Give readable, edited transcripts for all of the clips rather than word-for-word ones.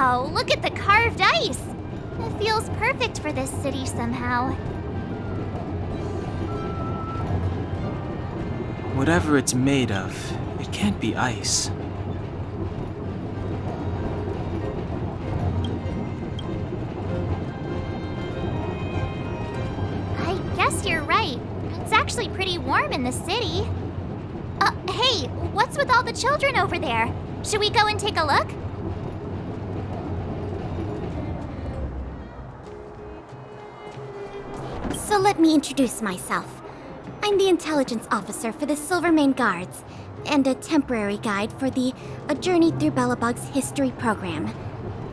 Wow, look at the carved ice! It feels perfect for this city somehow. Whatever it's made of, it can't be ice. I guess you're right. It's actually pretty warm in the city. Hey, what's with all the children over there? Should we go and take a look? So let me introduce myself. I'm the intelligence officer for the Silvermane Guards, and a temporary guide for the A Journey Through Belobog's history program.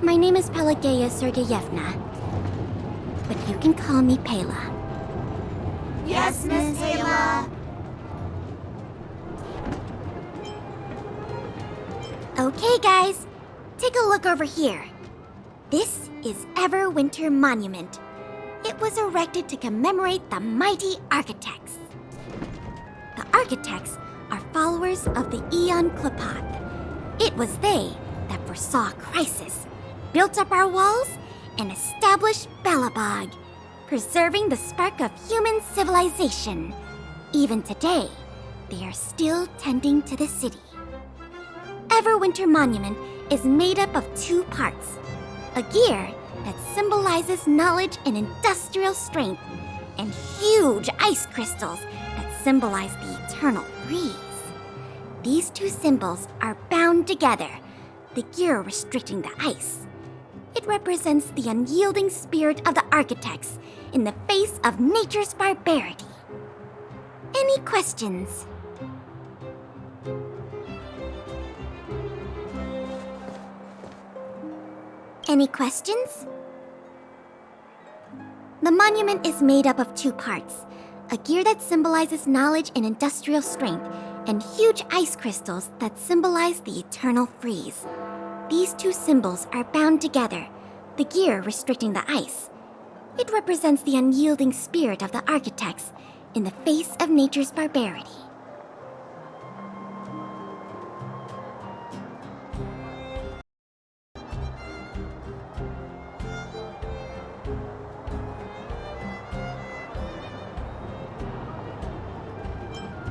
My name is Pelageya Sergeyevna, but you can call me Pela. Yes, Miss Pela. Okay, guys, take a look over here. This is Everwinter Monument. It was erected to commemorate the mighty architects. The architects are followers of the Aeon Klapath. It was they that foresaw crisis, built up our walls, and established Belobog, preserving the spark of human civilization. Even today, they are still tending to the city. Everwinter Monument is made up of two parts: a gear that symbolizes knowledge and industrial strength, and huge ice crystals that symbolize the eternal freeze. These two symbols are bound together, the gear restricting the ice. It represents the unyielding spirit of the architects in the face of nature's barbarity. Any questions? Any questions? The monument is made up of two parts: a gear that symbolizes knowledge and industrial strength, and huge ice crystals that symbolize the eternal freeze. These two symbols are bound together, the gear restricting the ice. It represents the unyielding spirit of the architects in the face of nature's barbarity.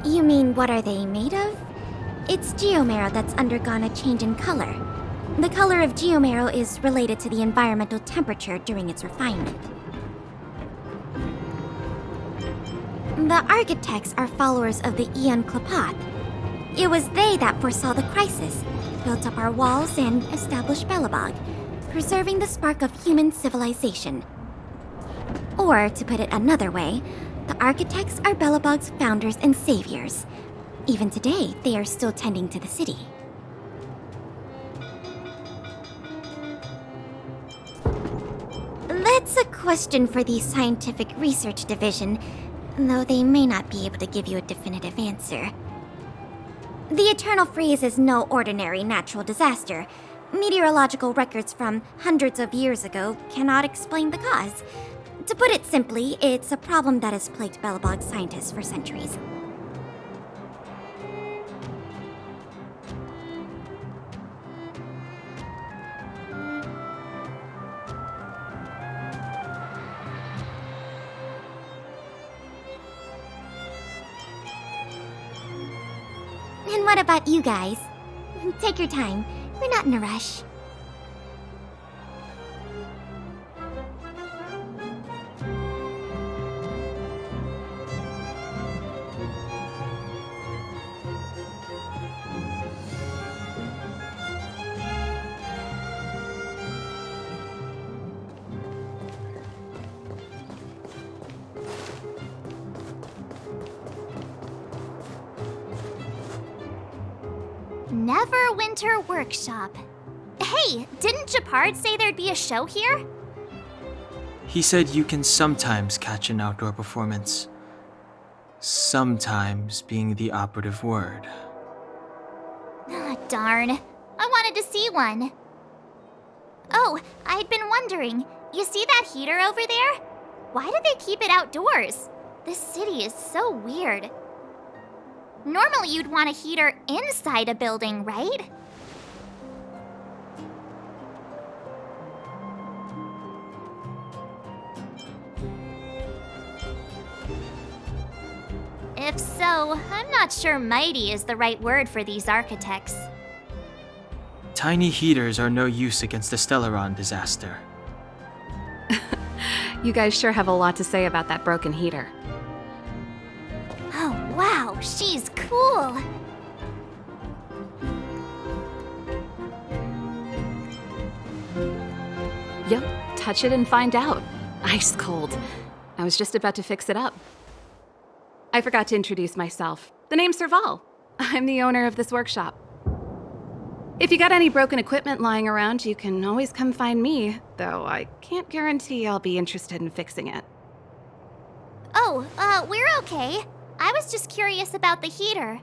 You mean, what are they made of? It's geomarrow that's undergone a change in color. The color of geomarrow is related to the environmental temperature during its refinement. The architects are followers of the Aeon Klapath. It was they that foresaw the crisis, built up our walls, and established Belobog, preserving the spark of human civilization. Or, to put it another way, the architects are Belobog's founders and saviors. Even today, they are still tending to the city. That's a question for the Scientific Research Division, though they may not be able to give you a definitive answer. The Eternal Freeze is no ordinary natural disaster. Meteorological records from hundreds of years ago cannot explain the cause. To put it simply, it's a problem that has plagued Belobog scientists for centuries. And what about you guys? Take your time. We're not in a rush. Neverwinter Workshop. Hey, didn't Japard say there'd be a show here? He said you can sometimes catch an outdoor performance. Sometimes being the operative word. Ah, darn. I wanted to see one. Oh, I'd been wondering. You see that heater over there? Why do they keep it outdoors? This city is so weird. Normally you'd want a heater inside a building, right? If so, I'm not sure mighty is the right word for these architects. Tiny heaters are no use against the Stellaron disaster. You guys sure have a lot to say about that broken heater. Oh, wow, she's cool. Yep, touch it and find out. Ice cold. I was just about to fix it up. I forgot to introduce myself. The name's Serval. I'm the owner of this workshop. If you got any broken equipment lying around, you can always come find me, though I can't guarantee I'll be interested in fixing it. Oh, we're okay. I was just curious about the heater.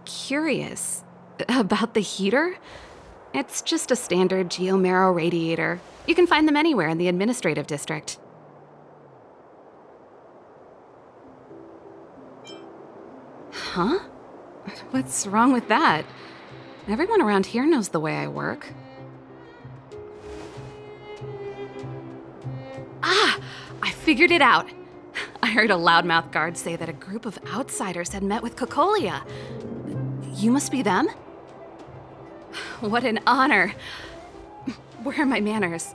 Curious? About the heater? It's just a standard geomarrow radiator. You can find them anywhere in the administrative district. Huh? What's wrong with that? Everyone around here knows the way I work. Ah! I figured it out! I heard a loudmouth guard say that a group of outsiders had met with Cocolia. You must be them? What an honor. Where are my manners?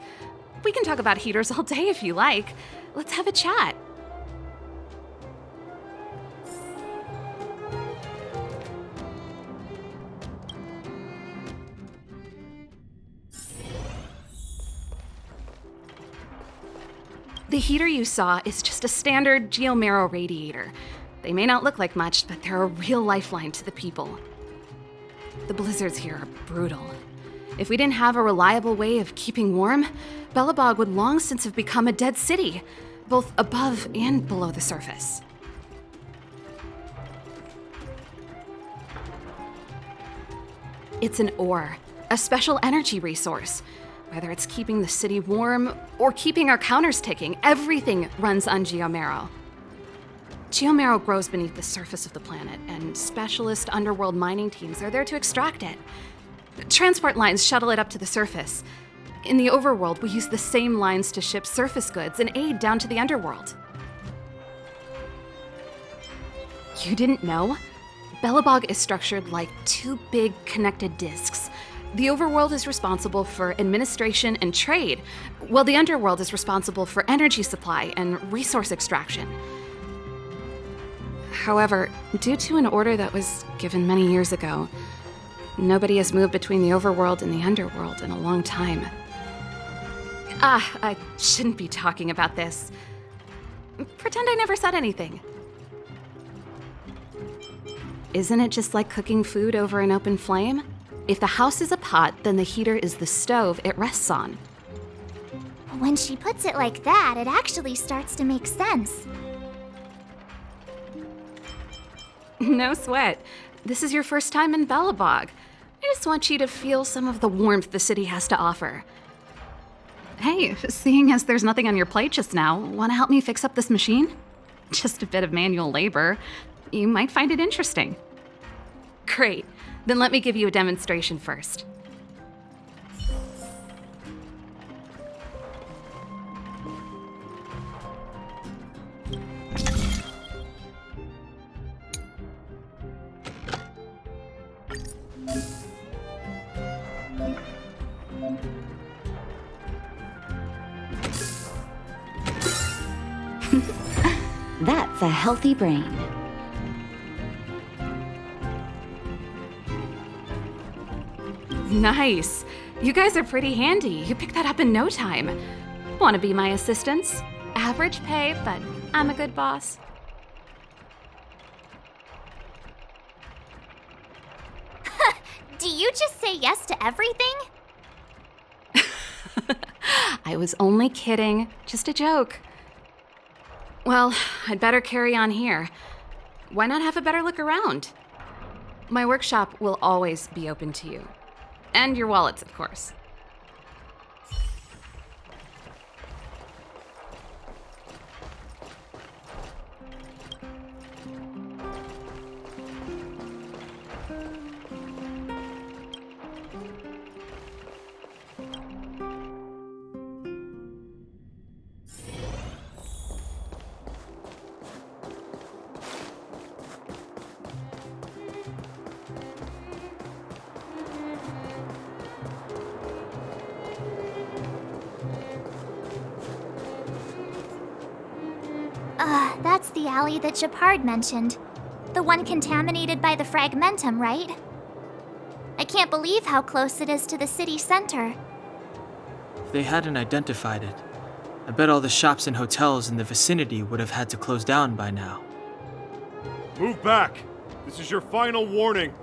We can talk about heaters all day if you like. Let's have a chat. The heater you saw is just a standard geomarrow radiator. They may not look like much, but they're a real lifeline to the people. The blizzards here are brutal. If we didn't have a reliable way of keeping warm, Belobog would long since have become a dead city, both above and below the surface. It's an ore, a special energy resource. Whether it's keeping the city warm or keeping our counters ticking, everything runs on geomarrow. Geomarrow grows beneath the surface of the planet, and specialist underworld mining teams are there to extract it. Transport lines shuttle it up to the surface. In the overworld, we use the same lines to ship surface goods and aid down to the underworld. You didn't know? Belobog is structured like two big connected disks. The overworld is responsible for administration and trade, while the underworld is responsible for energy supply and resource extraction. However, due to an order that was given many years ago, nobody has moved between the overworld and the underworld in a long time. I shouldn't be talking about this. Pretend I never said anything. Isn't it just like cooking food over an open flame? If the house is a pot, then the heater is the stove it rests on. When she puts it like that, it actually starts to make sense. No sweat. This is your first time in Belobog. I just want you to feel some of the warmth the city has to offer. Hey, seeing as there's nothing on your plate just now, want to help me fix up this machine? Just a bit of manual labor. You might find it interesting. Great. Then let me give you a demonstration first. That's a healthy brain. Nice. You guys are pretty handy. You picked that up in no time. Want to be my assistants? Average pay, but I'm a good boss. Do you just say yes to everything? I was only kidding. Just a joke. Well, I'd better carry on here. Why not have a better look around? My workshop will always be open to you. And your wallets, of course. That's the alley that Japard mentioned. The one contaminated by the fragmentum, right? I can't believe how close it is to the city center. If they hadn't identified it, I bet all the shops and hotels in the vicinity would have had to close down by now. Move back! This is your final warning.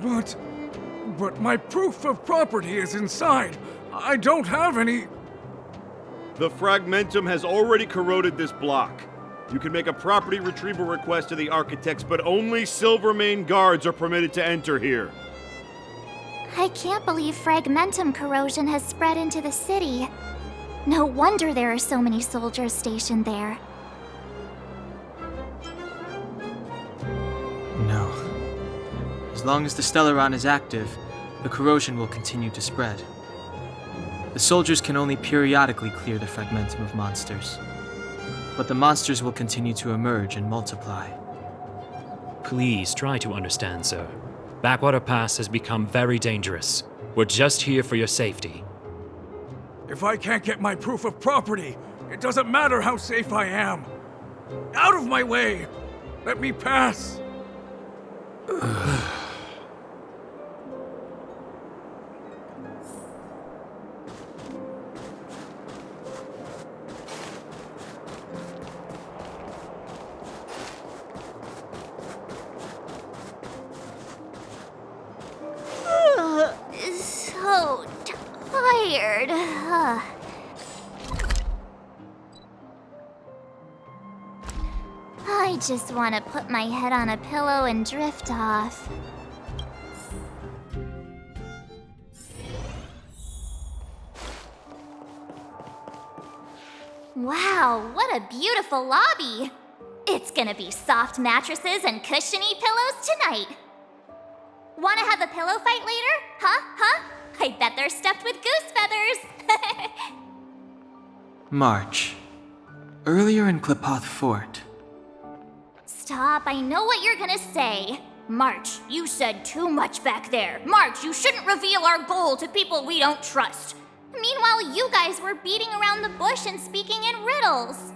But my proof of property is inside. I don't have any. The fragmentum has already corroded this block. You can make a property retrieval request to the architects, but only Silvermane guards are permitted to enter here. I can't believe fragmentum corrosion has spread into the city. No wonder there are so many soldiers stationed there. No. As long as the Stellaron is active, the corrosion will continue to spread. The soldiers can only periodically clear the fragmentum of monsters. But the monsters will continue to emerge and multiply. Please try to understand, sir. Backwater Pass has become very dangerous. We're just here for your safety. If I can't get my proof of property, it doesn't matter how safe I am. Out of my way! Let me pass! So tired. I just want to put my head on a pillow and drift off. Wow, what a beautiful lobby! It's gonna be soft mattresses and cushiony pillows tonight. Wanna have a pillow fight later? Huh? I bet they're stuffed with goose feathers. March. Earlier in Klipoth Fort. Stop, I know what you're gonna say. March, you said too much back there. March, you shouldn't reveal our goal to people we don't trust. Meanwhile, you guys were beating around the bush and speaking in riddles.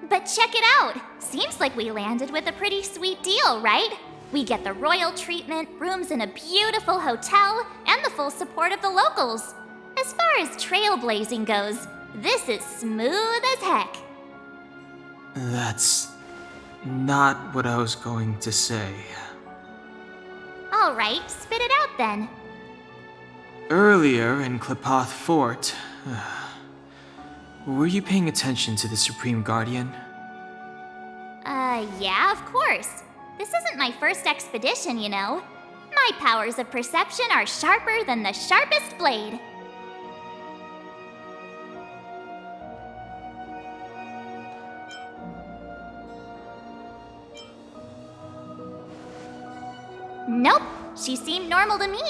But check it out. Seems like we landed with a pretty sweet deal, right? We get the royal treatment, rooms in a beautiful hotel, and the full support of the locals. As far as trailblazing goes, this is smooth as heck. That's not what I was going to say. All right, spit it out then. Earlier in Klipoth Fort, were you paying attention to the Supreme Guardian? Yeah, of course. This isn't my first expedition, you know. My powers of perception are sharper than the sharpest blade. Nope, she seemed normal to me.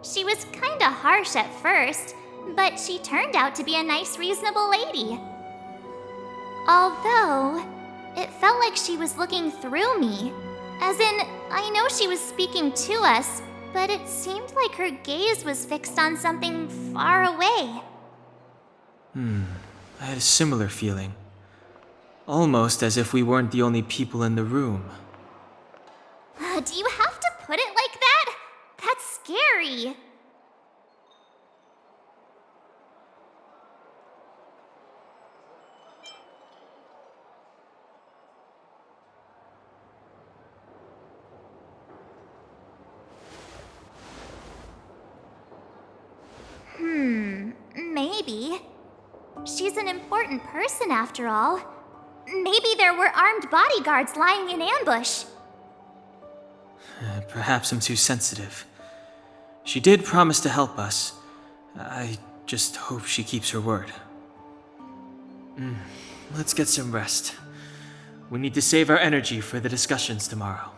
She was kinda harsh at first, but she turned out to be a nice, reasonable lady. Although, it felt like she was looking through me. As in, I know she was speaking to us, but it seemed like her gaze was fixed on something far away. I had a similar feeling. Almost as if we weren't the only people in the room. Do you have to put it like that? That's scary. Maybe. She's an important person after all. Maybe there were armed bodyguards lying in ambush. Perhaps I'm too sensitive. She did promise to help us. I just hope she keeps her word. Let's get some rest. We need to save our energy for the discussions tomorrow.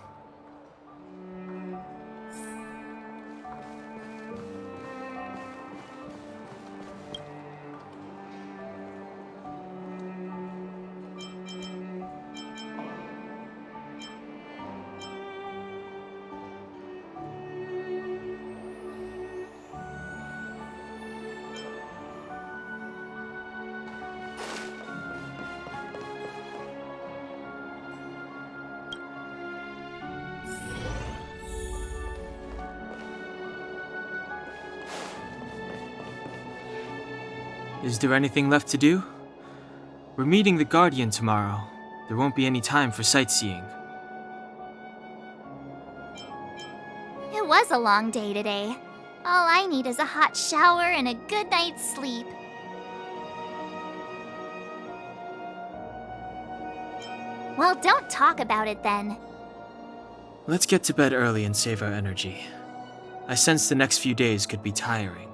Is there anything left to do? We're meeting the Guardian tomorrow. There won't be any time for sightseeing. It was a long day today. All I need is a hot shower and a good night's sleep. Well, don't talk about it then. Let's get to bed early and save our energy. I sense the next few days could be tiring.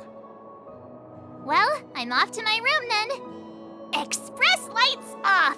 Well, I'm off to my room then. Express lights off!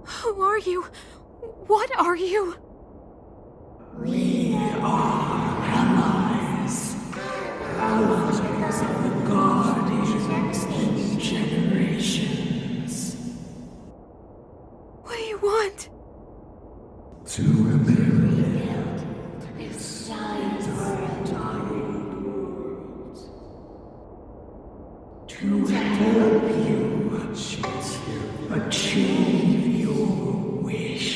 Who are you? What are you? We are allies. Outlaws of the Guardians in generations. What do you want? To rebuild its dying world. To help you achieve your wish.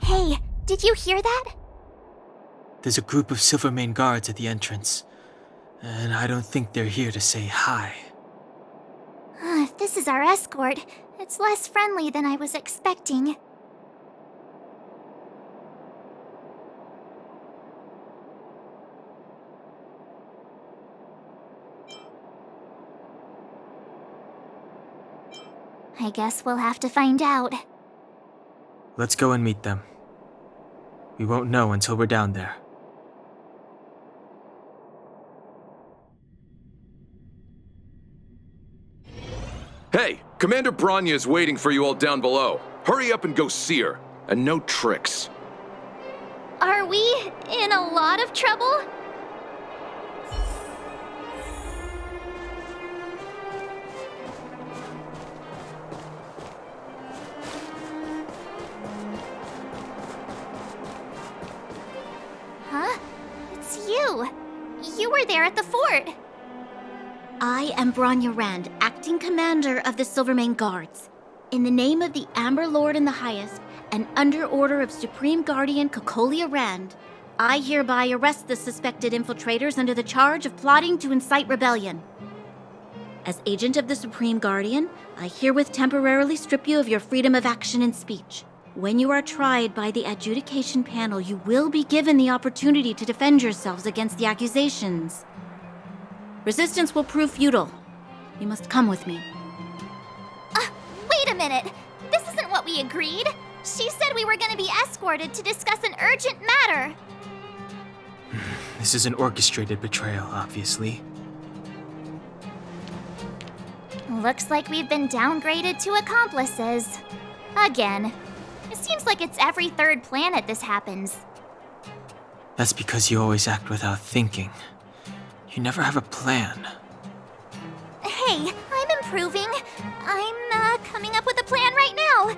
Hey, did you hear that? There's a group of Silvermane guards at the entrance, and I don't think they're here to say hi. If this is our escort, it's less friendly than I was expecting. I guess we'll have to find out. Let's go and meet them. We won't know until we're down there. Hey, Commander Branya is waiting for you all down below. Hurry up and go see her. And no tricks. Are we in a lot of trouble? Huh? It's you. You were there at the fort. I am Branya Rand, acting commander of the Silvermane Guards. In the name of the Amber Lord in the Highest, and under order of Supreme Guardian Cocolia Rand, I hereby arrest the suspected infiltrators under the charge of plotting to incite rebellion. As agent of the Supreme Guardian, I herewith temporarily strip you of your freedom of action and speech. When you are tried by the adjudication panel, you will be given the opportunity to defend yourselves against the accusations. Resistance will prove futile. You must come with me. Wait a minute. This isn't what we agreed. She said we were going to be escorted to discuss an urgent matter. This is an orchestrated betrayal, obviously. Looks like we've been downgraded to accomplices. Again. It seems like it's every third planet this happens. That's because you always act without thinking. You never have a plan. Hey, I'm improving. I'm coming up with a plan right now.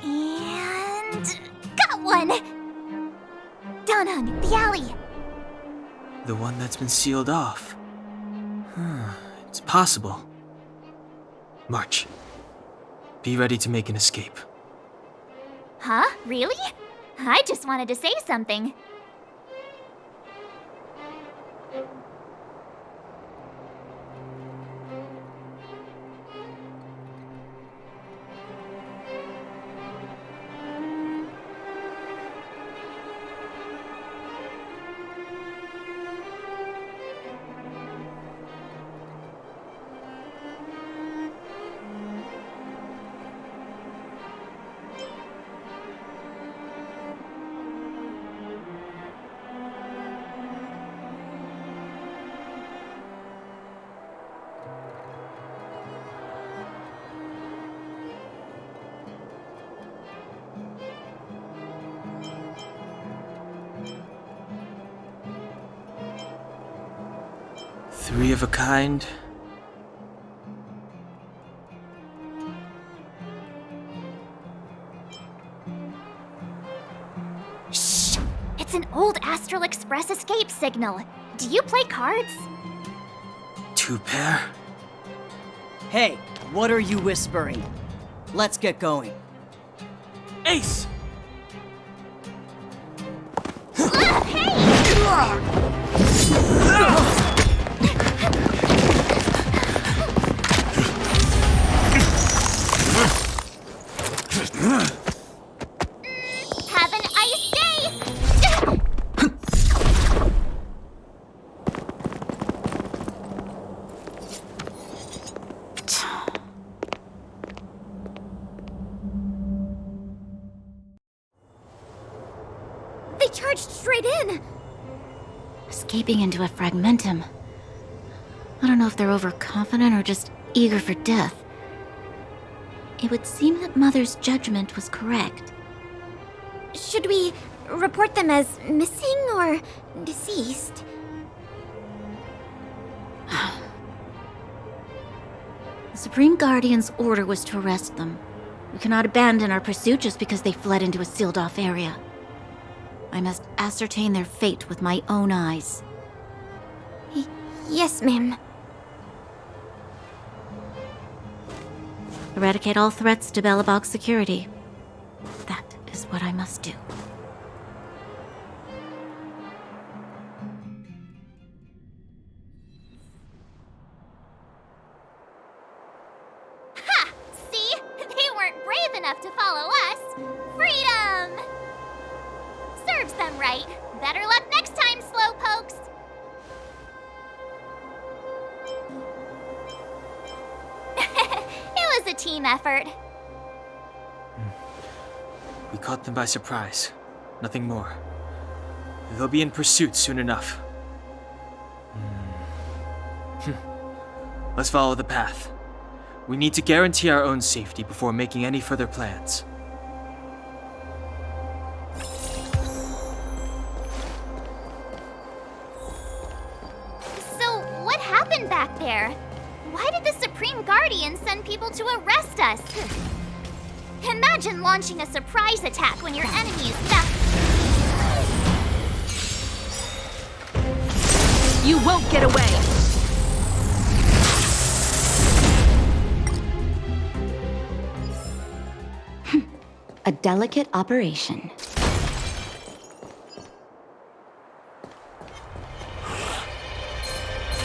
And got one! Danhung, the alley. The one that's been sealed off. It's possible. March. Be ready to make an escape. Huh? Really? I just wanted to say something. Three of a kind. Shh! It's an old Astral Express escape signal. Do you play cards? Two pair. Hey, what are you whispering? Let's get going. Ace! Have an ice day! They charged straight in! Escaping into a fragmentum. I don't know if they're overconfident or just eager for death. It would seem that Mother's judgment was correct. Should we report them as missing or deceased? The Supreme Guardian's order was to arrest them. We cannot abandon our pursuit just because they fled into a sealed-off area. I must ascertain their fate with my own eyes. Yes, ma'am. Eradicate all threats to Belobog's security. That is what I must do. Ha! See? They weren't brave enough to follow us. Freedom! Serves them right. Better luck next time, slowpokes. It was a team effort. We caught them by surprise. Nothing more. They'll be in pursuit soon enough. Let's follow the path. We need to guarantee our own safety before making any further plans. So, what happened back there? Why did the Supreme Guardian send people to arrest us? Imagine launching a surprise attack when your enemy is back. You won't get away! A delicate operation.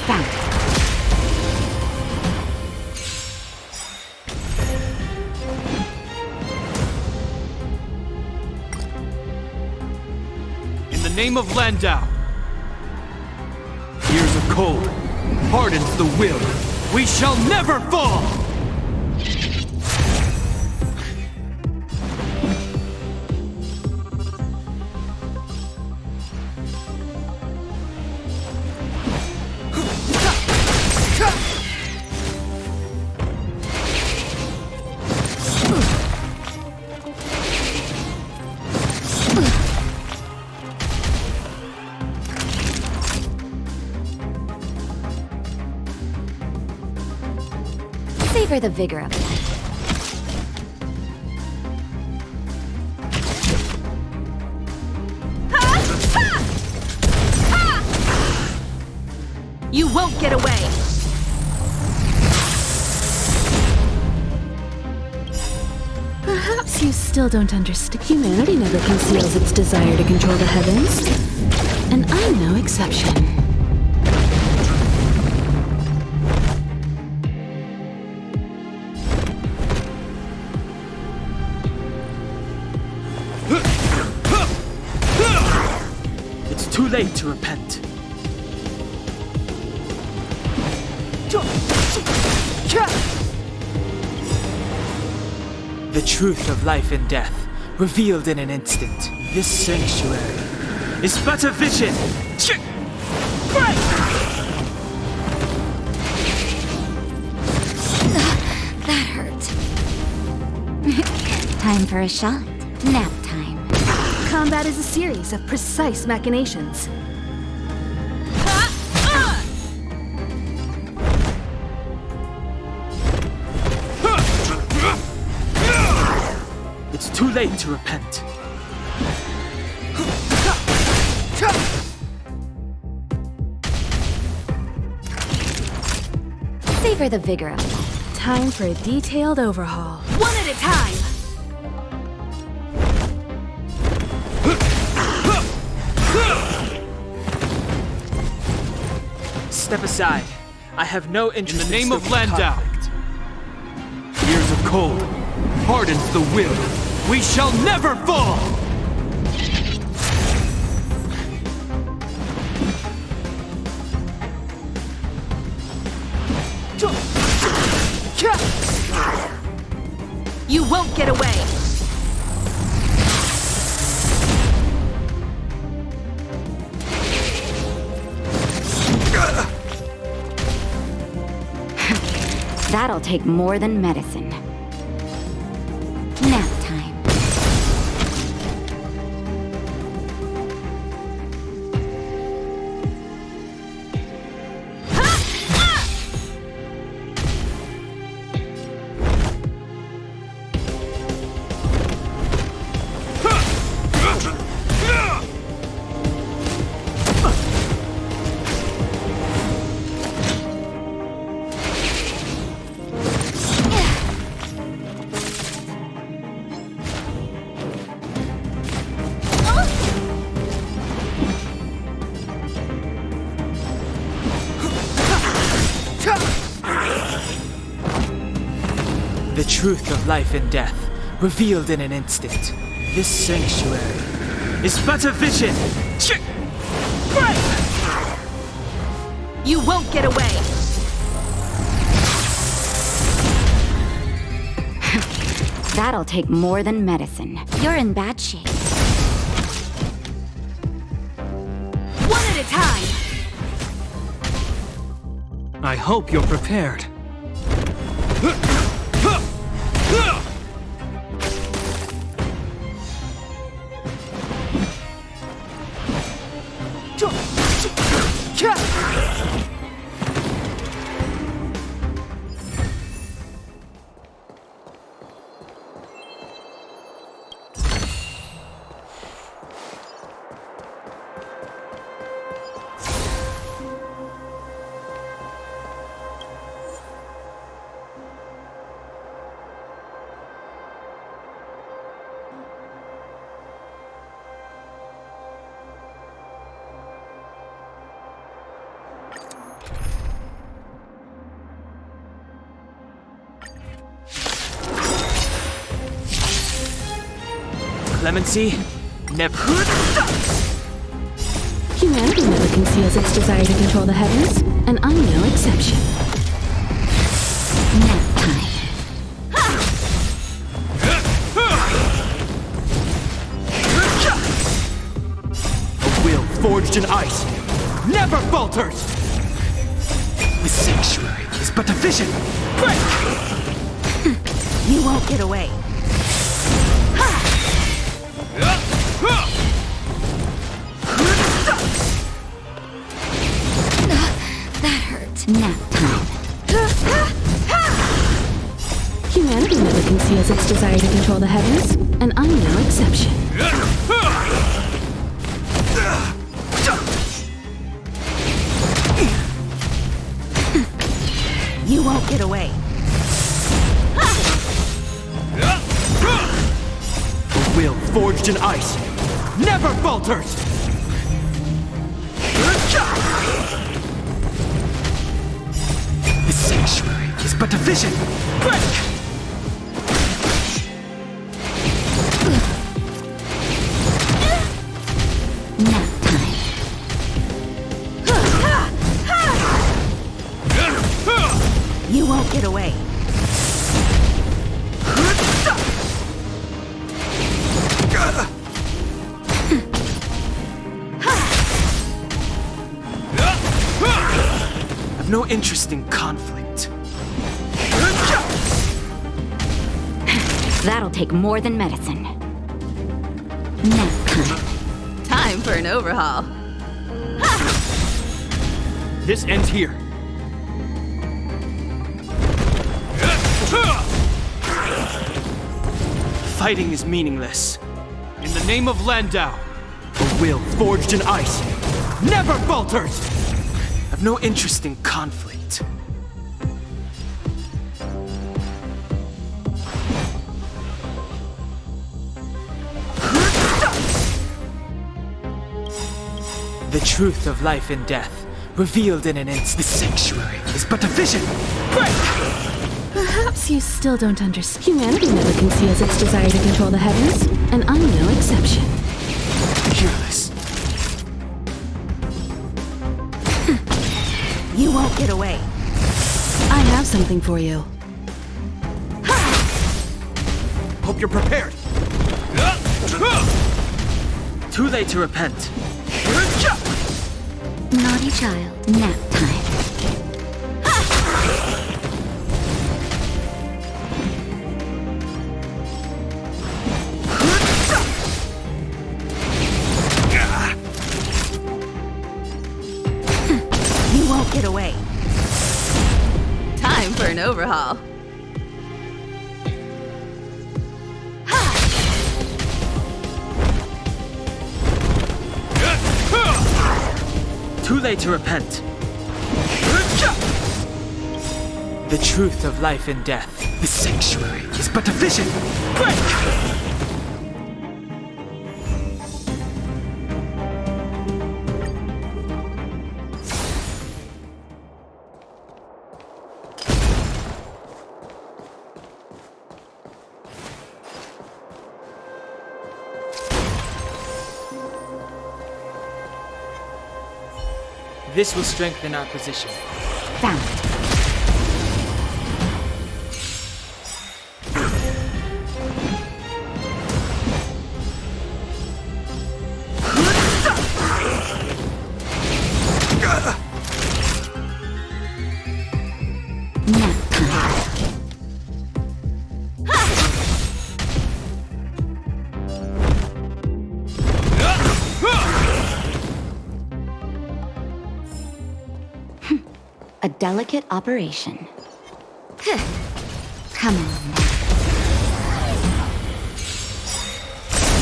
Found it. In the name of Landau, Years of cold hardens the will. We shall never fall! Savor the vigor of life. You won't get away! Perhaps you still don't understand. Humanity never conceals its desire to control the heavens. And I'm no exception. It's too late to repent. The truth of life and death, revealed in an instant. This sanctuary is but a vision. That hurt. Time for a shot. Nap time. Combat is a series of precise machinations. It's too late to repent. Savor the vigor of life. Time for a detailed overhaul. One at a time! Step aside. I have no interest In the name of stoking Landau. conflict. Years of cold hardens the will. We shall never fall! You won't get away! That'll take more than medicine. Nap time. The truth of life and death, revealed in an instant. This sanctuary is but a vision. You won't get away! That'll take more than medicine. You're in bad shape. One at a time! I hope you're prepared. Clemency, never. Humanity never conceals its desire to control the heavens, and I'm no exception. Nap time. A will forged in ice never falters! The sanctuary is but a vision. You won't get away. That hurt. Nap time. exception. You won't get away. The will forged in ice never falters! The sanctuary is but a vision! Break! Nap time. You won't get away. I've no interest in conflict. That'll take more than medicine. Nap time. Time for an overhaul. This ends here. Fighting is meaningless. In the name of Landau, the will forged in ice never falters! I've no interest in conflict. The truth of life and death, revealed in an instant. The sanctuary is but a vision. Break! Perhaps you still don't understand. Humanity never conceals its desire to control the heavens, and I'm no exception. Fearless. You won't get away. I have something for you. Hope you're prepared. Too late to repent. Naughty child. Nap time. You won't get away. Time for an overhaul. Too late to repent. The truth of life and death. The sanctuary is but a vision. Break! This will strengthen our position. Found it. Nap time. A delicate operation. Come on now.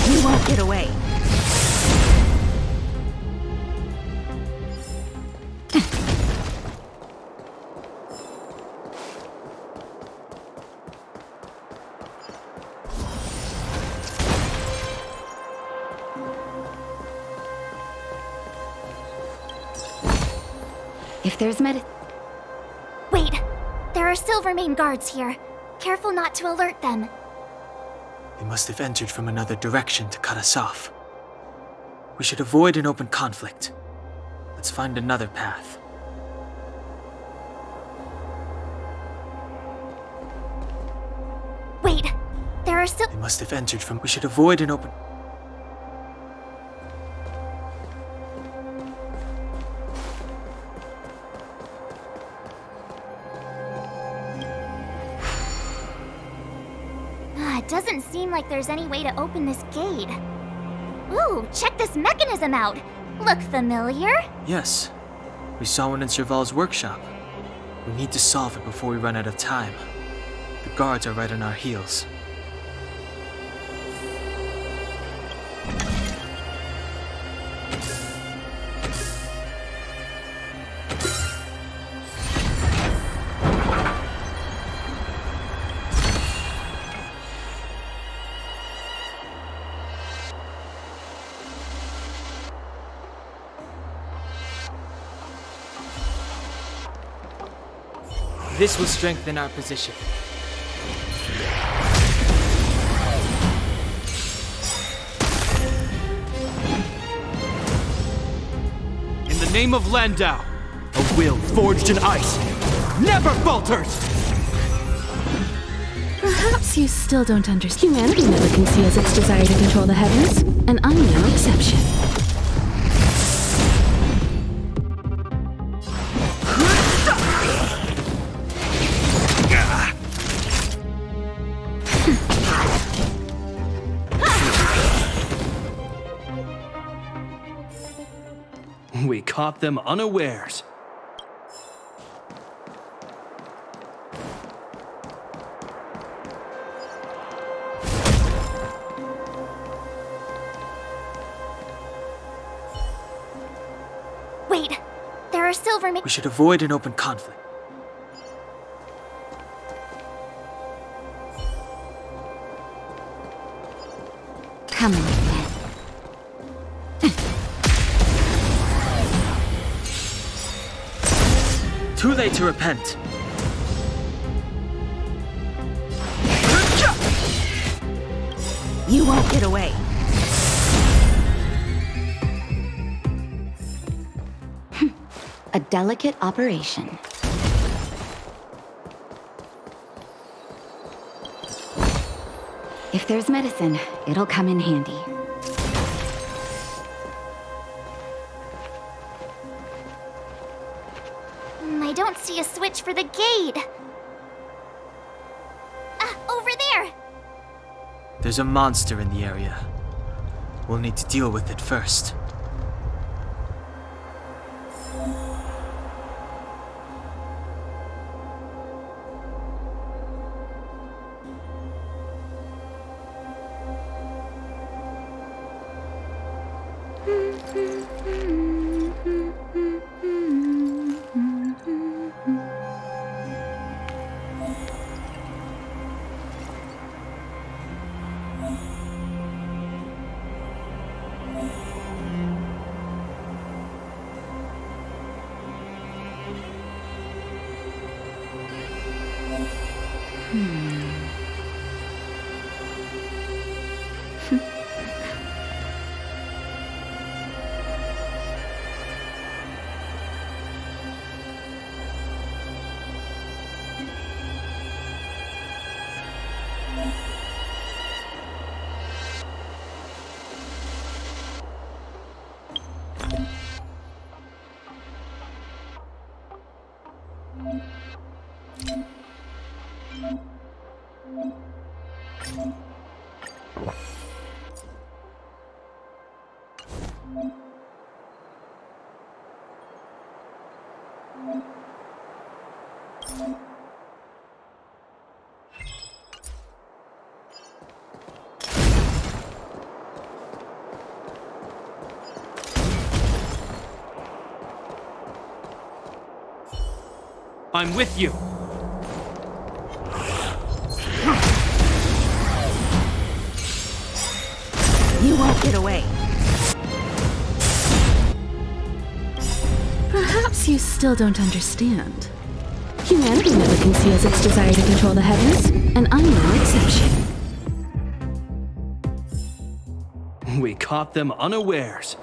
You won't get away. If there's Wait! There are Silvermane guards here. Careful not to alert them. They must have entered from another direction to cut us off. We should avoid an open conflict. Let's find another path. Wait! There are They must have entered from. We should avoid an open. It doesn't seem like there's any way to open this gate. Ooh, check this mechanism out! Look familiar? Yes. We saw one in Serval's workshop. We need to solve it before we run out of time. The guards are right on our heels. This will strengthen our position. In the name of Landau, a will forged in ice never falters! Perhaps you still don't understand. Humanity never conceals its desire to control the heavens, and I'm no exception. We caught them unawares. Wait, there are silver We should avoid an open conflict. Come on, then. Too late to repent. You won't get away. A delicate operation. If there's medicine, it'll come in handy. I don't see a switch for the gate. Over there! There's a monster in the area. We'll need to deal with it first. I'm with you. You won't get away. Perhaps you still don't understand. Humanity never conceals its desire to control the heavens, and I'm no exception. We caught them unawares.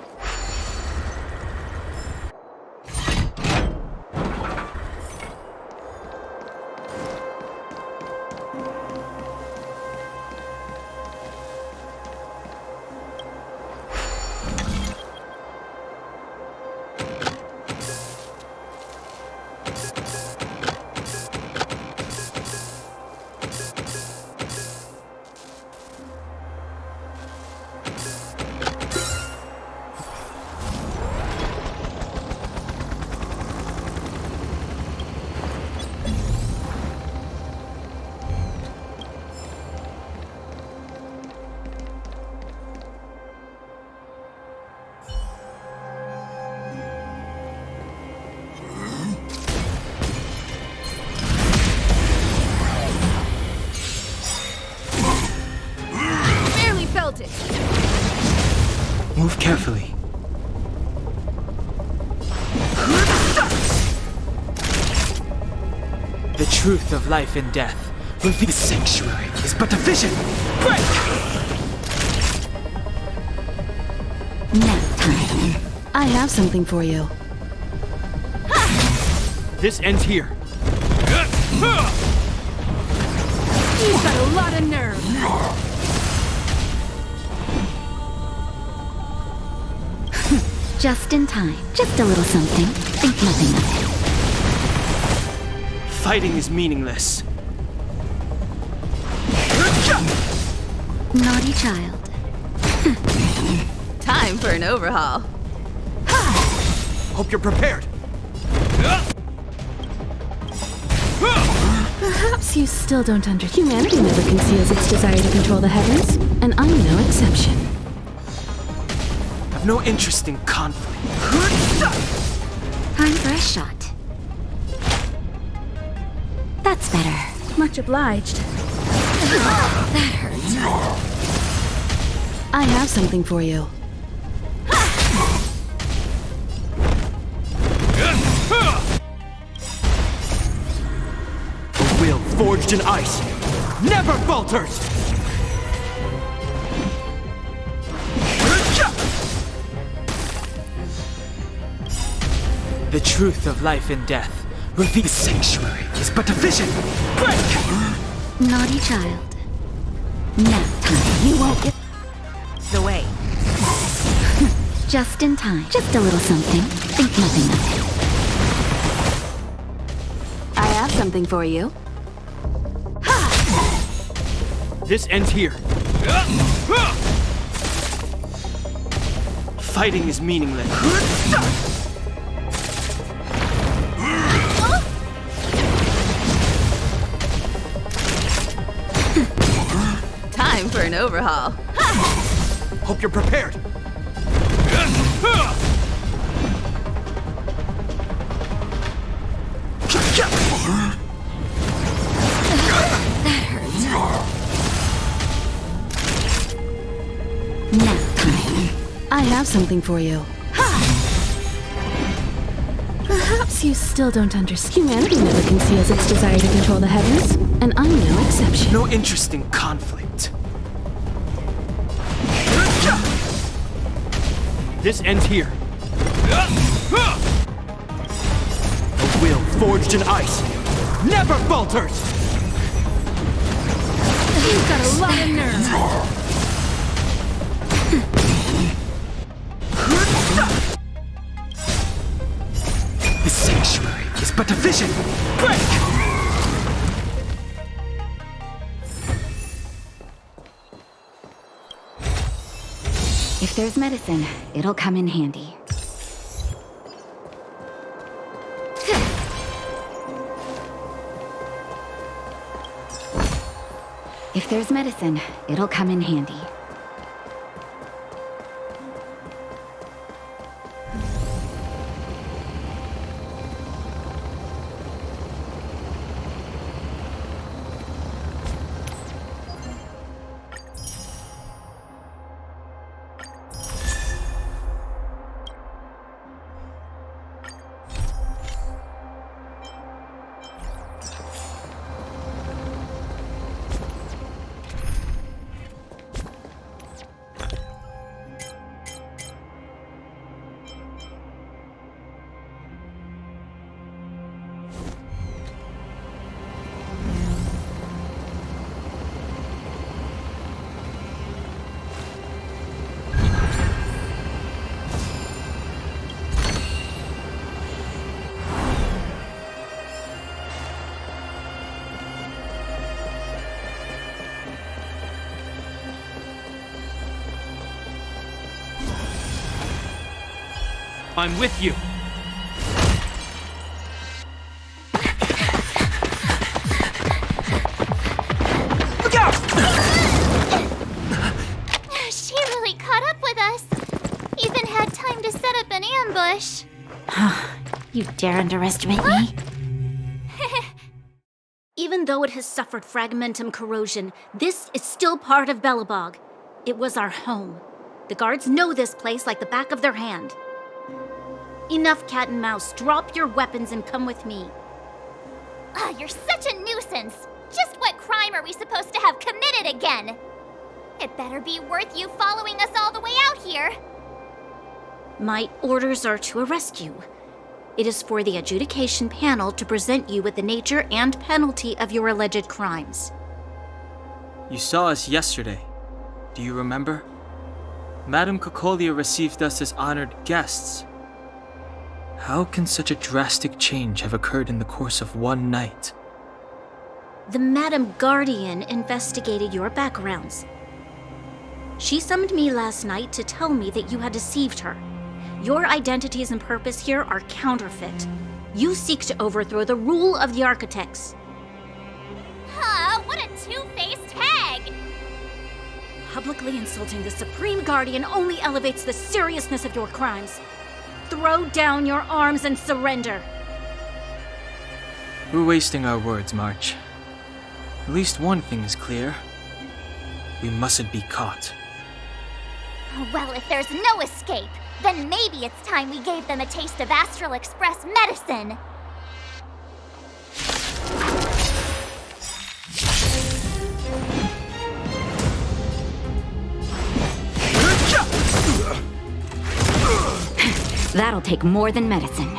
Move carefully. The truth of life and death. The sanctuary is but a vision. Break! Nap time. I have something for you. This ends here. You've got a lot of nerve. Just in time. Just a little something. Think nothing of it. Fighting is meaningless. Naughty child. Time for an overhaul. Hope you're prepared. Perhaps you still don't understand. Humanity never conceals its desire to control the heavens, and I'm no exception. I've no interest in conflict. Time for a shot. That's better. Much obliged. That hurts. I have something for you. A will forged in ice never falters! The truth of life and death. The sanctuary is but a vision. Break! Naughty child. Nap time. You won't get The way. just in time. Just a little something. Think nothing of it. I have something for you. This ends here. Fighting is meaningless. Time for an overhaul. Hope you're prepared. Nap time. I have something for you. Perhaps you still don't understand. Humanity never conceals its desire to control the heavens, and I'm no exception. No interest in conflict. This ends here. A will forged in ice never falters! You've got a lot of nerve. The sanctuary is but a vision. Break! If there's medicine, it'll come in handy. If there's medicine, it'll come in handy. I'm with you. Look out! She really caught up with us. Even had time to set up an ambush. You dare underestimate me? Even though it has suffered fragmentum corrosion, this is still part of Belobog. It was our home. The guards know this place like the back of their hand. Enough cat and mouse. Drop your weapons and come with me. You're such a nuisance. Just what crime are we supposed to have committed again? It better be worth you following us all the way out here. My orders are to arrest you. It is for the adjudication panel to present you with the nature and penalty of your alleged crimes. You saw us yesterday. Do you remember? Madame Cocolia received us as honored guests. How can such a drastic change have occurred in the course of one night? The Madam Guardian investigated your backgrounds. She summoned me last night to tell me that you had deceived her. Your identities and purpose here are counterfeit. You seek to overthrow the rule of the Architects. Huh, what a two-faced hag! Publicly insulting the Supreme Guardian only elevates the seriousness of your crimes. Throw down your arms and surrender. We're wasting our words, March. At least one thing is clear. We mustn't be caught. Well, if there's no escape, then maybe it's time we gave them a taste of Astral Express medicine. That'll take more than medicine.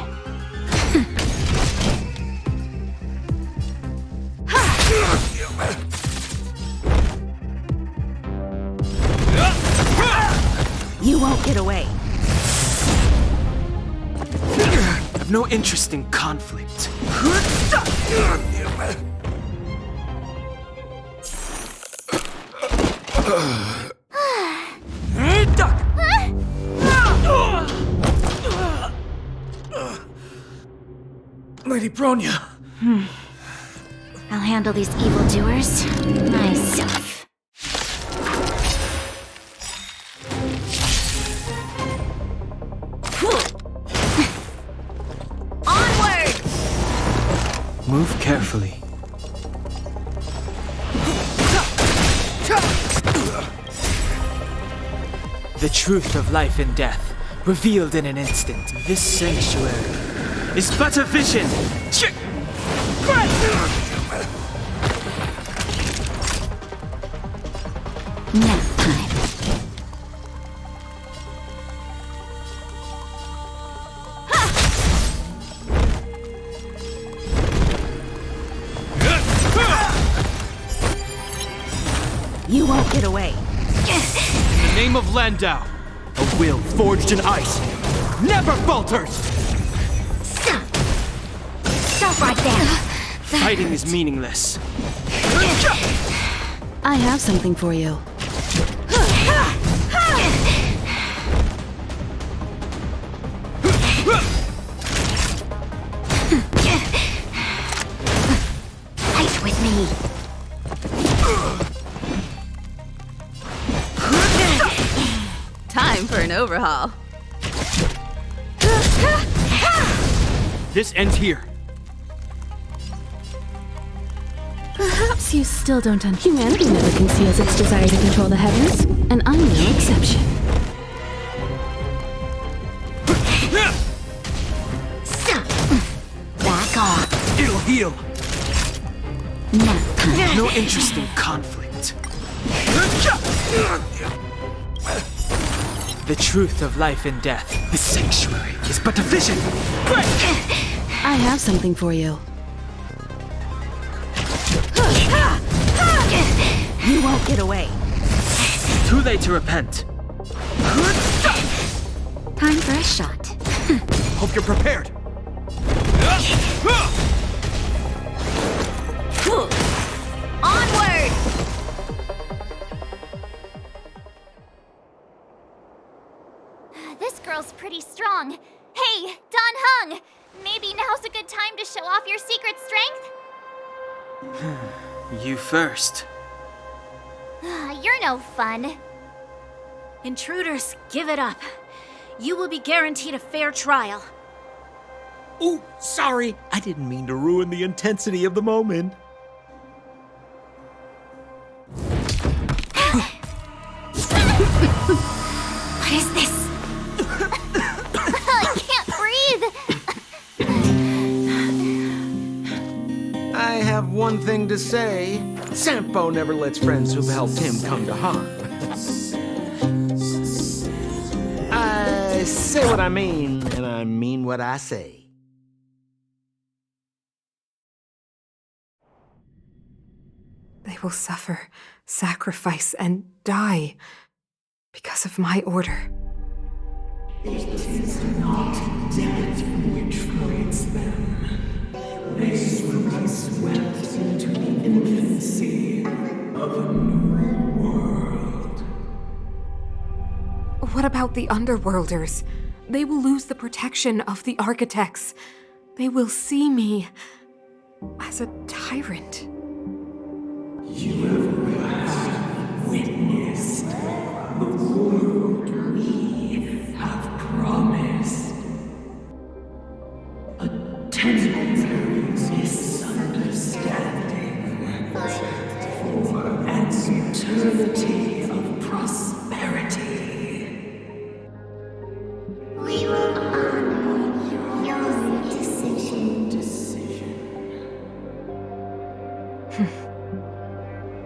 You won't get away. I've no interest in conflict. Lady Bronya! I'll handle these evildoers myself. Onward! Move carefully. The truth of life and death, revealed in an instant. This sanctuary is but a vision. Nap time. You won't get away. In the name of Landau, a will forged in ice never falters! Stop right there! Fighting is meaningless. I have something for you. Fight with me! Time for an overhaul. This ends here. Perhaps you still don't understand. Humanity never conceals its desire to control the heavens, and I'm no exception. Back off. It'll heal. Nap time. No interest in conflict. The truth of life and death. The sanctuary is but a vision. I have something for you. You won't get away. Too late to repent. Time for a shot. Hope you're prepared. Onward! This girl's pretty strong. Hey, Don Hung! Maybe now's a good time to show off your secret strength? You first. You're no fun. Intruders, give it up. You will be guaranteed a fair trial. Oh, sorry. I didn't mean to ruin the intensity of the moment. What is this? I can't breathe. to say, Sampo never lets friends who've helped him come to harm. I say what I mean, and I mean what I say. They will suffer, sacrifice, and die because of my order. It is not death which creates them. They will be swept into the infancy of a new world. What about the Underworlders? They will lose the protection of the Architects. They will see me as a tyrant. You have witnessed the world we have promised. A temporary misunderstanding for an eternity of prosperity. We will honor your decision.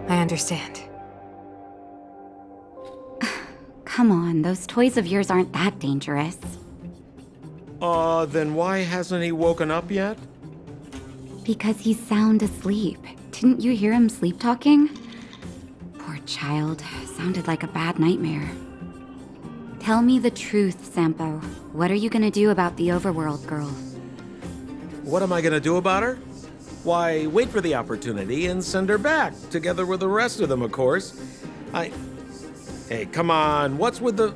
I understand. Come on, those toys of yours aren't that dangerous. Then why hasn't he woken up yet? Because he's sound asleep. Didn't you hear him sleep talking? Poor child. Sounded like a bad nightmare. Tell me the truth, Sampo. What are you gonna do about the Overworld girl? What am I gonna do about her? Why, wait for the opportunity and send her back, together with the rest of them, of course. Hey, come on, what's with the...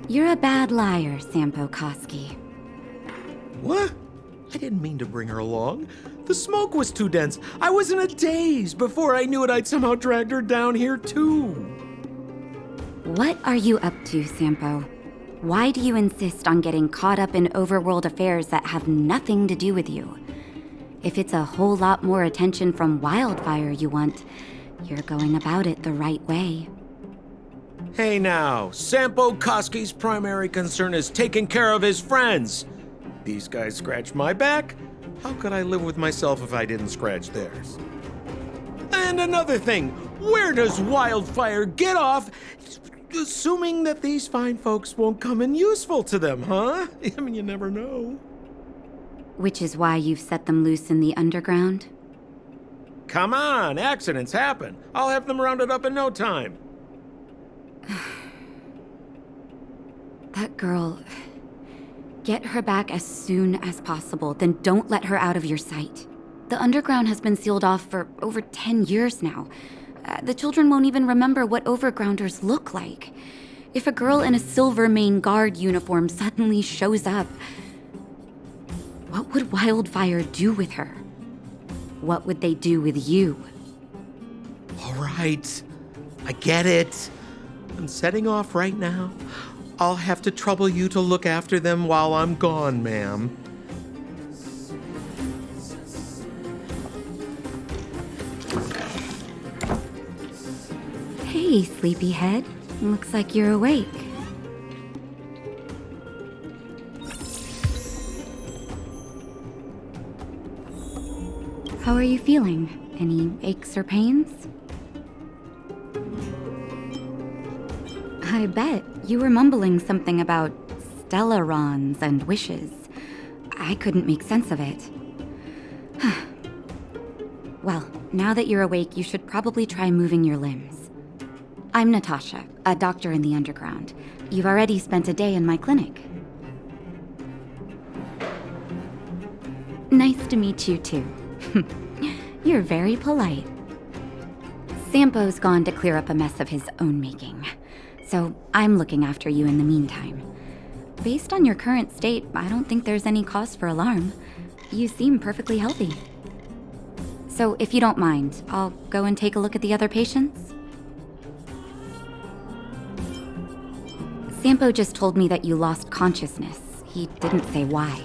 You're a bad liar, Sampo Koski. What? I didn't mean to bring her along. The smoke was too dense. I was in a daze. Before I knew it, I'd somehow dragged her down here, too. What are you up to, Sampo? Why do you insist on getting caught up in overworld affairs that have nothing to do with you? If it's a whole lot more attention from Wildfire you want, you're going about it the right way. Hey now, Sampo Koski's primary concern is taking care of his friends. These guys scratched my back. How could I live with myself if I didn't scratch theirs? And another thing, where does Wildfire get off assuming that these fine folks won't come in useful to them, huh? I mean, you never know. Which is why you've set them loose in the underground? Come on, accidents happen. I'll have them rounded up in no time. That girl... Get her back as soon as possible, then don't let her out of your sight. The underground has been sealed off for over 10 years now. The children won't even remember what overgrounders look like. If a girl in a Silvermane Guard uniform suddenly shows up, what would Wildfire do with her? What would they do with you? All right, I get it. I'm setting off right now. I'll have to trouble you to look after them while I'm gone, ma'am. Hey, sleepyhead. Looks like you're awake. How are you feeling? Any aches or pains? I bet. You were mumbling something about stellarons and wishes. I couldn't make sense of it. Well, now that you're awake, you should probably try moving your limbs. I'm Natasha, a doctor in the underground. You've already spent a day in my clinic. Nice to meet you, too. You're very polite. Sampo's gone to clear up a mess of his own making, so I'm looking after you in the meantime. Based on your current state, I don't think there's any cause for alarm. You seem perfectly healthy. So if you don't mind, I'll go and take a look at the other patients. Sampo just told me that you lost consciousness. He didn't say why.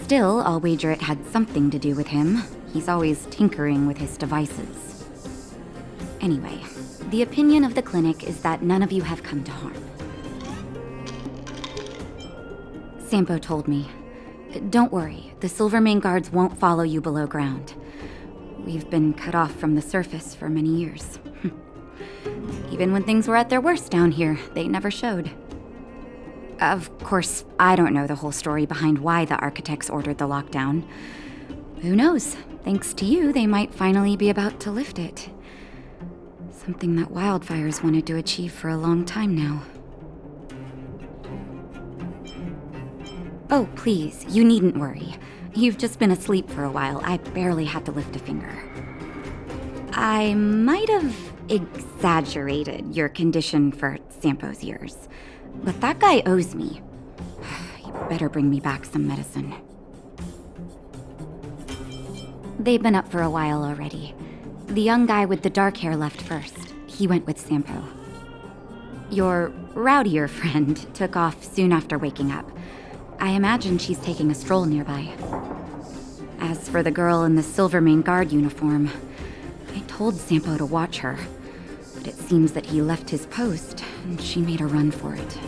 Still, I'll wager it had something to do with him. He's always tinkering with his devices. Anyway, the opinion of the clinic is that none of you have come to harm. Sampo told me. Don't worry, the Silvermane guards won't follow you below ground. We've been cut off from the surface for many years. Even when things were at their worst down here, they never showed. Of course, I don't know the whole story behind why the architects ordered the lockdown. Who knows? Thanks to you, they might finally be about to lift it. Something that Wildfire's wanted to achieve for a long time now. Oh, please, you needn't worry. You've just been asleep for a while. I barely had to lift a finger. I might have exaggerated your condition for Sampo's years, but that guy owes me. You better bring me back some medicine. They've been up for a while already. The young guy with the dark hair left first. He went with Sampo. Your rowdier friend took off soon after waking up. I imagine she's taking a stroll nearby. As for the girl in the Silvermane Guard uniform, I told Sampo to watch her, but it seems that he left his post and she made a run for it.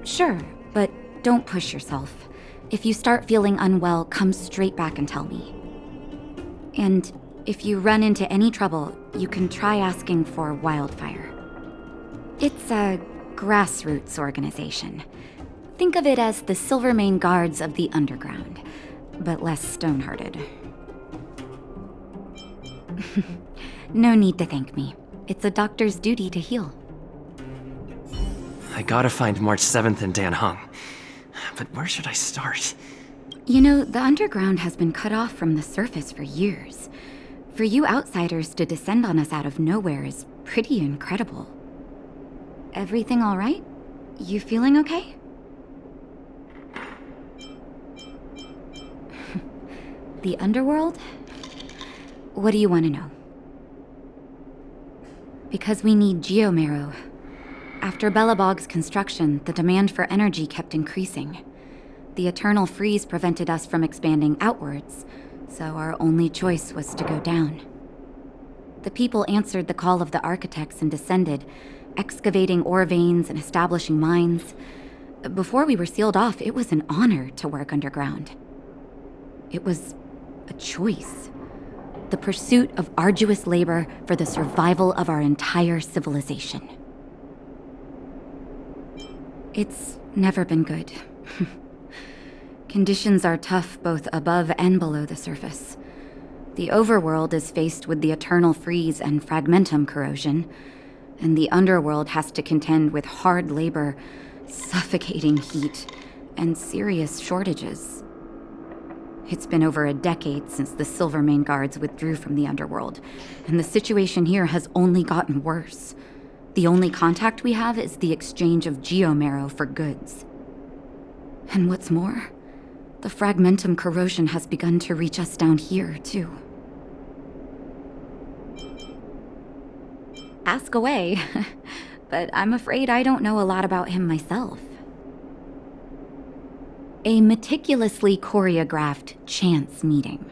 Sure, but don't push yourself. If you start feeling unwell, come straight back and tell me. And if you run into any trouble, you can try asking for Wildfire. It's a grassroots organization. Think of it as the Silvermane Guards of the Underground, but less stone-hearted. No need to thank me. It's a doctor's duty to heal. I gotta find March 7th and Dan Hung. But where should I start? You know, the Underground has been cut off from the surface for years. For you outsiders to descend on us out of nowhere is pretty incredible. Everything all right? You feeling okay? The underworld? What do you want to know? Because we need geomarrow. After Belobog's construction, the demand for energy kept increasing. The eternal freeze prevented us from expanding outwards, so our only choice was to go down. The people answered the call of the architects and descended, excavating ore veins and establishing mines. Before we were sealed off, it was an honor to work underground. It was a choice. The pursuit of arduous labor for the survival of our entire civilization. It's never been good. Conditions are tough both above and below the surface. The overworld is faced with the eternal freeze and fragmentum corrosion, and the underworld has to contend with hard labor, suffocating heat, and serious shortages. It's been over a decade since the Silvermane Guards withdrew from the underworld, and the situation here has only gotten worse. The only contact we have is the exchange of geomarrow for goods. And what's more, the fragmentum corrosion has begun to reach us down here, too. Ask away, but I'm afraid I don't know a lot about him myself. A meticulously choreographed chance meeting.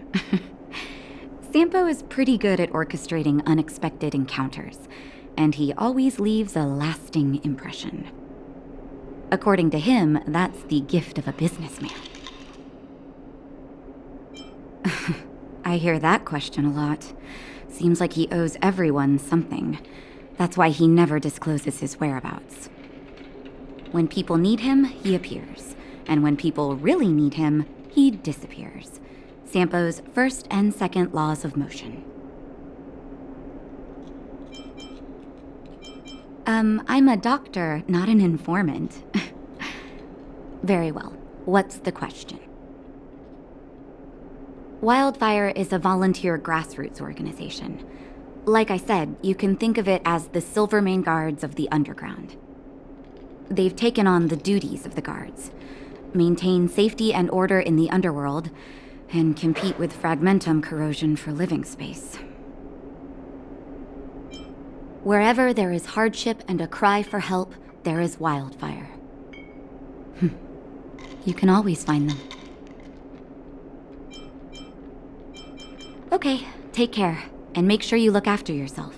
Sampo is pretty good at orchestrating unexpected encounters, and he always leaves a lasting impression. According to him, that's the gift of a businessman. I hear that question a lot. Seems like he owes everyone something. That's why he never discloses his whereabouts. When people need him, he appears. And when people really need him, he disappears. Sampo's first and second laws of motion. I'm a doctor, not an informant. Very well. What's the question? Wildfire is a volunteer grassroots organization. Like I said, you can think of it as the Silvermane Guards of the Underground. They've taken on the duties of the guards. Maintain safety and order in the underworld, and compete with fragmentum corrosion for living space. Wherever there is hardship and a cry for help, there is Wildfire. You can always find them. Okay, take care, and make sure you look after yourself.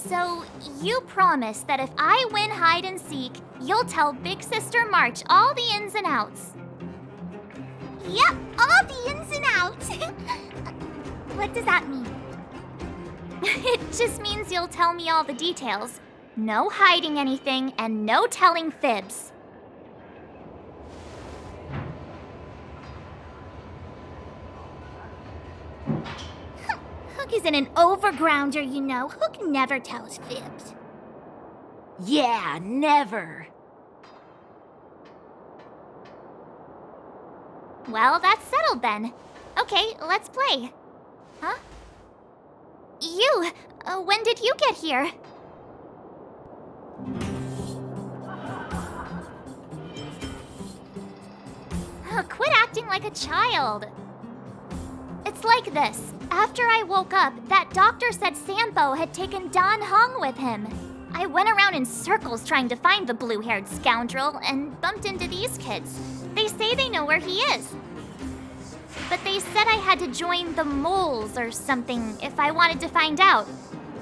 So, you promise that if I win hide and seek, you'll tell Big Sister March all the ins and outs. Yep, all the ins and outs. What does that mean? It just means you'll tell me all the details. No hiding anything and no telling fibs. Hook isn't an overgrounder, you know. Hook never tells fibs. Yeah, never. Well, that's settled then. Okay, let's play. Huh? You! When did you get here? Oh, quit acting like a child. It's like this. After I woke up, that doctor said Sampo had taken Dan Hong with him. I went around in circles trying to find the blue-haired scoundrel and bumped into these kids. They say they know where he is. But they said I had to join the moles or something if I wanted to find out.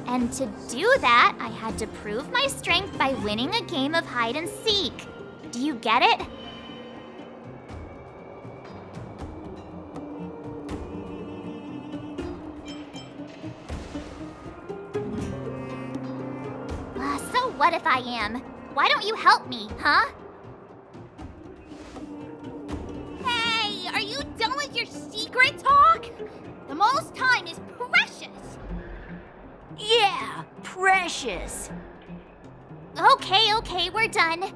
And to do that, I had to prove my strength by winning a game of hide and seek. Do you get it? So what if I am? Why don't you help me, huh? Hey, are you done with your secret talk? The mole's time is precious. Yeah, precious. Okay, we're done.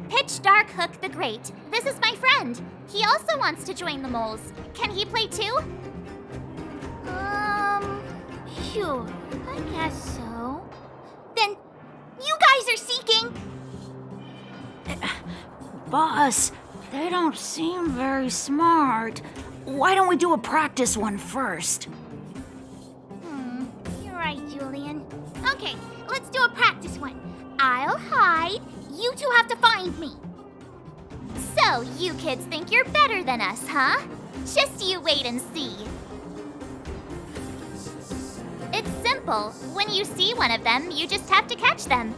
Pitch Dark Hook the Great. This is my friend. He also wants to join the moles. Can he play too? Sure, I guess so. Then, you guys are seeking. Boss, they don't seem very smart. Why don't we do a practice one first? You're right, Julian. Okay, let's do a practice one. I'll hide. You two have to find me. So, you kids think you're better than us, huh? Just you wait and see. It's simple. When you see one of them, you just have to catch them.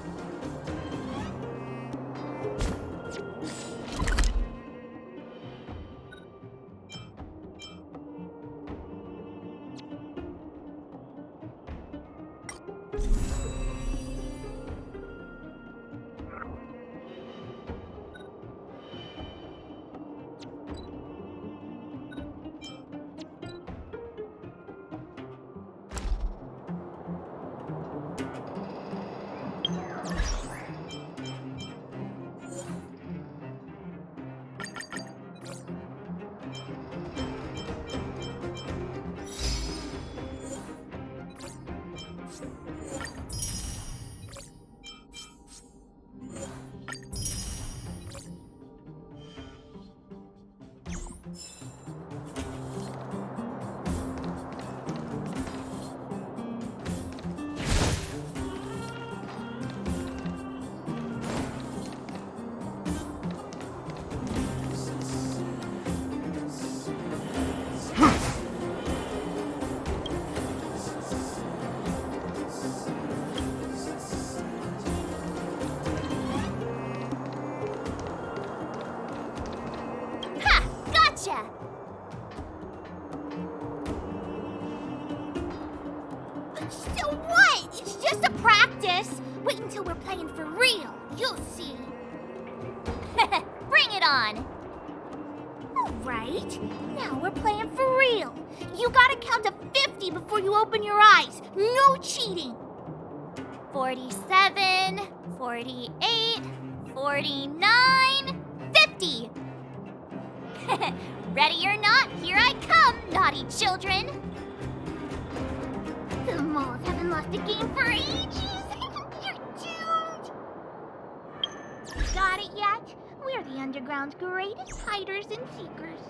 So what? It's just a practice. Wait until we're playing for real. You'll see. Bring it on. All right. Now we're playing for real. You gotta count to 50 before you open your eyes. No cheating. 47, 48, 49, 50. Ready or not, here I come, naughty children. The moles haven't lost a game for ages. You're doomed. Got it yet? We're the underground's greatest hiders and seekers.